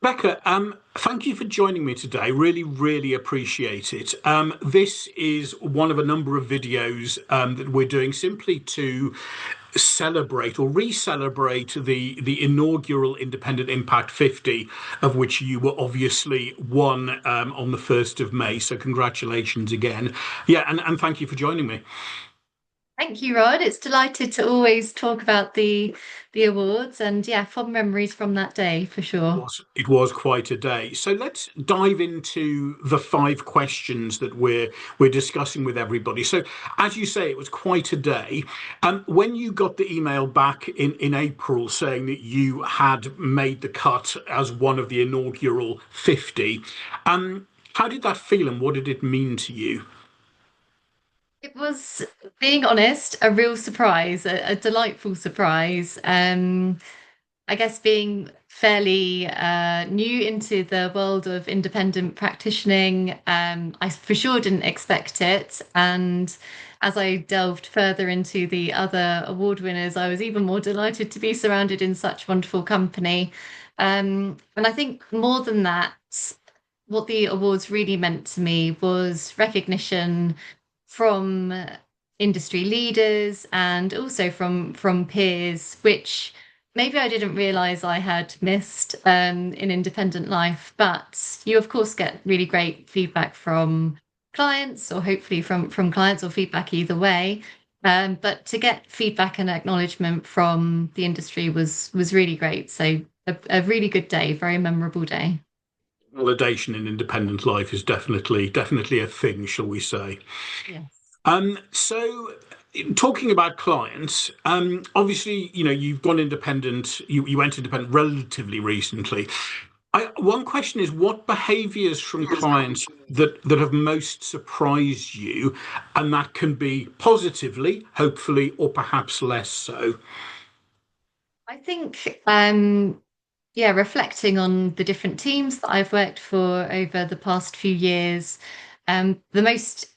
Becca, thank you for joining me today. Really, really appreciate it. This is one of a number of videos that we're doing simply to celebrate or re-celebrate the inaugural Independent Impact 50, of which you were obviously one on the 1st of May. So congratulations again. Yeah, and thank you for joining me. Thank you, Rod. It's delighted to always talk about the awards and yeah, fond memories from that day for sure. It was quite a day. So let's dive into the five questions that we're discussing with everybody. So as you say, it was quite a day. When you got the email back in April saying that you had made the cut as one of the inaugural 50, how did that feel and what did it mean to you? It was, being honest, a real surprise, a delightful surprise. I guess being fairly new into the world of independent practicing, I for sure didn't expect it. And as I delved further into the other award winners, I was even more delighted to be surrounded in such wonderful company. And I think more than that, what the awards really meant to me was recognition from industry leaders and also from peers, which maybe I didn't realize I had missed in independent life. But you, of course, get really great feedback from clients, or hopefully from clients, or feedback either way. But to get feedback and acknowledgement from the industry was really great. So a really good day, very memorable day. Validation in independent life is definitely a thing, shall we say? Yes. So talking about clients, obviously, you've gone independent, you went independent relatively recently. One question is what behaviors from clients that have most surprised you, and that can be positively, hopefully, or perhaps less so. I think, yeah, reflecting on the different teams that I've worked for over the past few years, the most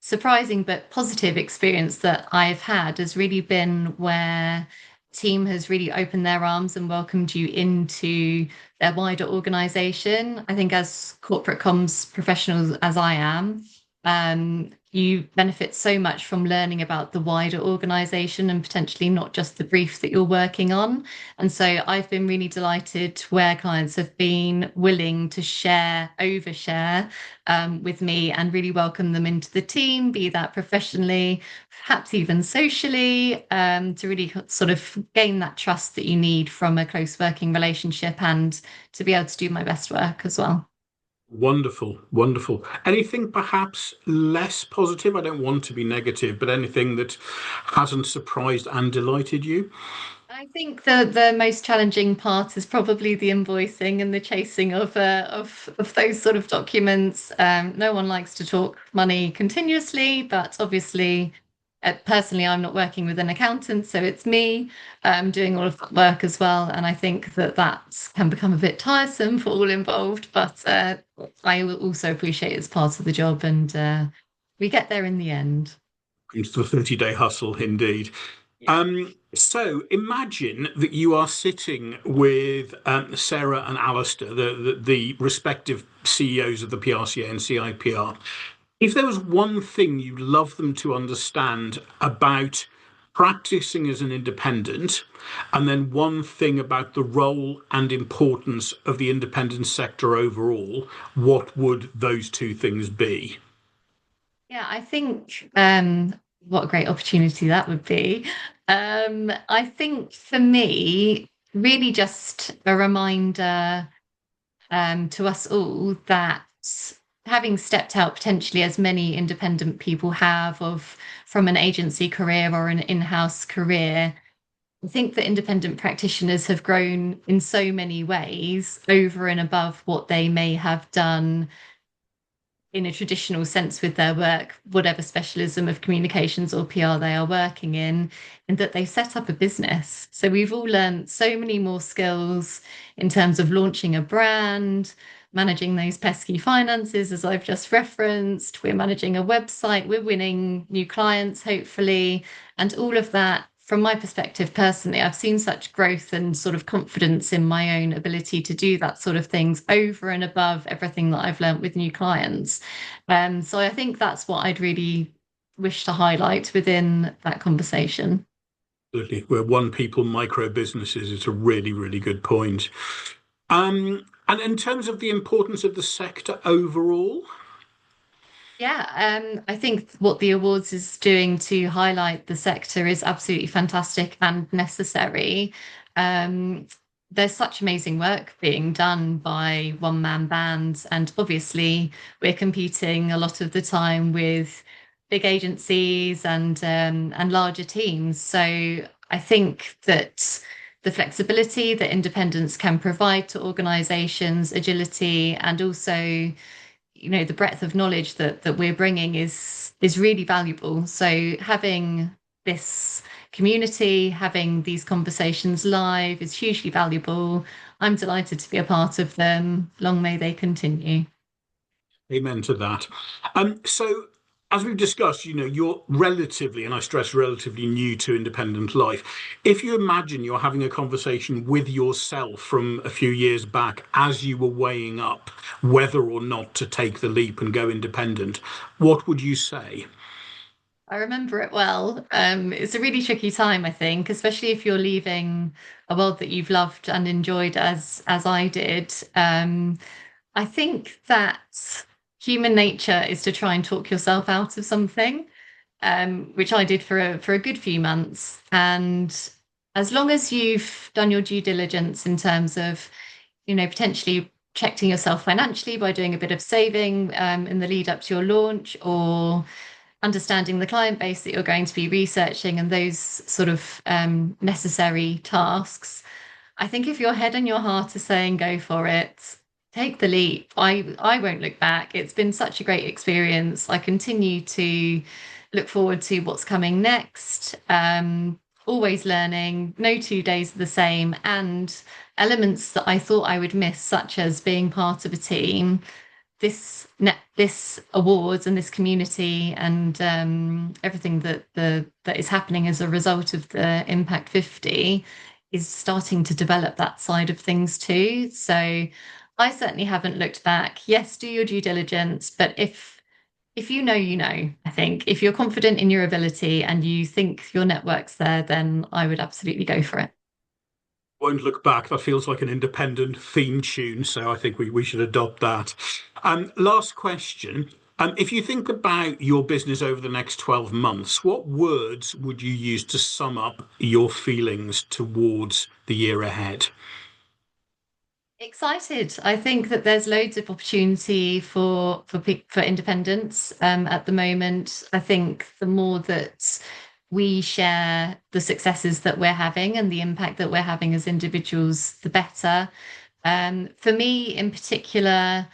surprising but positive experience that I've had has really been where team has really opened their arms and welcomed you into their wider organization. I think as corporate comms professionals as I am, you benefit so much from learning about the wider organization and potentially not just the brief that you're working on. And so I've been really delighted where clients have been willing to overshare with me and really welcome them into the team, be that professionally, perhaps even socially, to really sort of gain that trust that you need from a close working relationship and to be able to do my best work as well. Wonderful, wonderful. Anything perhaps less positive? I don't want to be negative, but anything that hasn't surprised and delighted you? I think the most challenging part is probably the invoicing and the chasing of those sort of documents. No one likes to talk money continuously, but obviously, personally, I'm not working with an accountant, so it's me doing all of that work as well. And I think that can become a bit tiresome for all involved, but I will also appreciate it's part of the job, and we get there in the end. It's the 30-day hustle, indeed. So imagine that you are sitting with Sarah and Alistair, the respective CEOs of the PRCA and CIPR. If there was one thing you'd love them to understand about practicing as an independent, and then one thing about the role and importance of the independent sector overall, what would those two things be? Yeah, I think what a great opportunity that would be. I think for me, really just a reminder to us all that having stepped out potentially as many independent people have of from an agency career or an in-house career, I think that independent practitioners have grown in so many ways over and above what they may have done in a traditional sense with their work, whatever specialism of communications or PR they are working in that they set up a business. So we've all learned so many more skills in terms of launching a brand, managing those pesky finances, as I've just referenced. We're managing a website, we're winning new clients, hopefully. And all of that from my perspective personally, I've seen such growth and sort of confidence in my own ability to do that sort of things over and above everything that I've learnt with new clients. So I think that's what I'd really wish to highlight within that conversation. Absolutely. We're one people micro businesses. It's a really, really good point. And in terms of the importance of the sector overall, Yeah, I think what the awards is doing to highlight the sector is absolutely fantastic and necessary. Um, there's such amazing work being done by one-man bands, and obviously we're competing a lot of the time with big agencies and larger teams. So I think that the flexibility that independence can provide to organizations, agility, and also the breadth of knowledge that we're bringing is really valuable. So having this community, having these conversations live is hugely valuable. I'm delighted to be a part of them. Long may they continue. amen to that. So as we've discussed, you're relatively, and I stress relatively new to independent life. If you imagine you're having a conversation with yourself from a few years back as you were weighing up whether or not to take the leap and go independent, what would you say? I remember it well. It's a really tricky time, I think, especially if you're leaving a world that you've loved and enjoyed as I did. I think that human nature is to try and talk yourself out of something, which I did for a good few months. And as long as you've done your due diligence in terms of, potentially protecting yourself financially by doing a bit of saving in the lead up to your launch, or understanding the client base that you're going to be researching and those sort of necessary tasks. I think if your head and your heart are saying go for it, take the leap. I won't look back. It's been such a great experience. I continue to look forward to what's coming next. Always learning, no 2 days are the same, and elements that I thought I would miss, such as being part of a team, this awards and this community and everything that is happening as a result of the Impact 50 is starting to develop that side of things too. So I certainly haven't looked back. Yes, do your due diligence, but if you know, I think if you're confident in your ability and you think your network's there, then I would absolutely go for it. Won't look back. That feels like an independent theme tune, so I think we should adopt that. Last question. If you think about your business over the next 12 months, what words would you use to sum up your feelings towards the year ahead? Excited. I think that there's loads of opportunity for independence at the moment. I think the more that we share the successes that we're having and the impact that we're having as individuals, the better. For me in particular,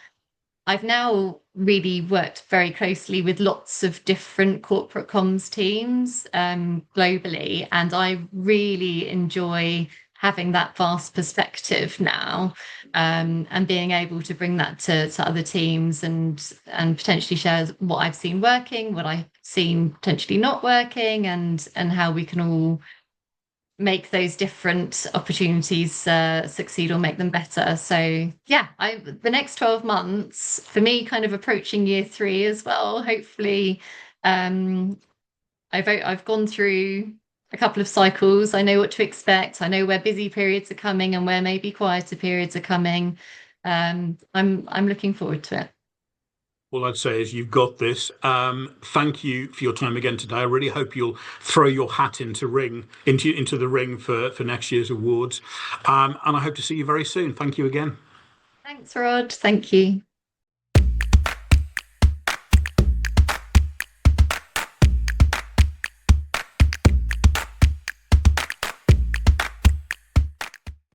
I've now really worked very closely with lots of different corporate comms teams globally, and I really enjoy having that vast perspective now, and being able to bring that to other teams and potentially share what I've seen working, what I've seen potentially not working, and how we can all make those different opportunities succeed or make them better. So yeah, the next 12 months for me, kind of approaching year three as well. Hopefully, um, I've gone through a couple of cycles. I know what to expect. I know where busy periods are coming and where maybe quieter periods are coming. I'm looking forward to it. All I'd say is you've got this. Thank you for your time again today. I really hope you'll throw your hat into the ring for next year's awards. And I hope to see you very soon. Thank you again. Thanks, Rod. Thank you.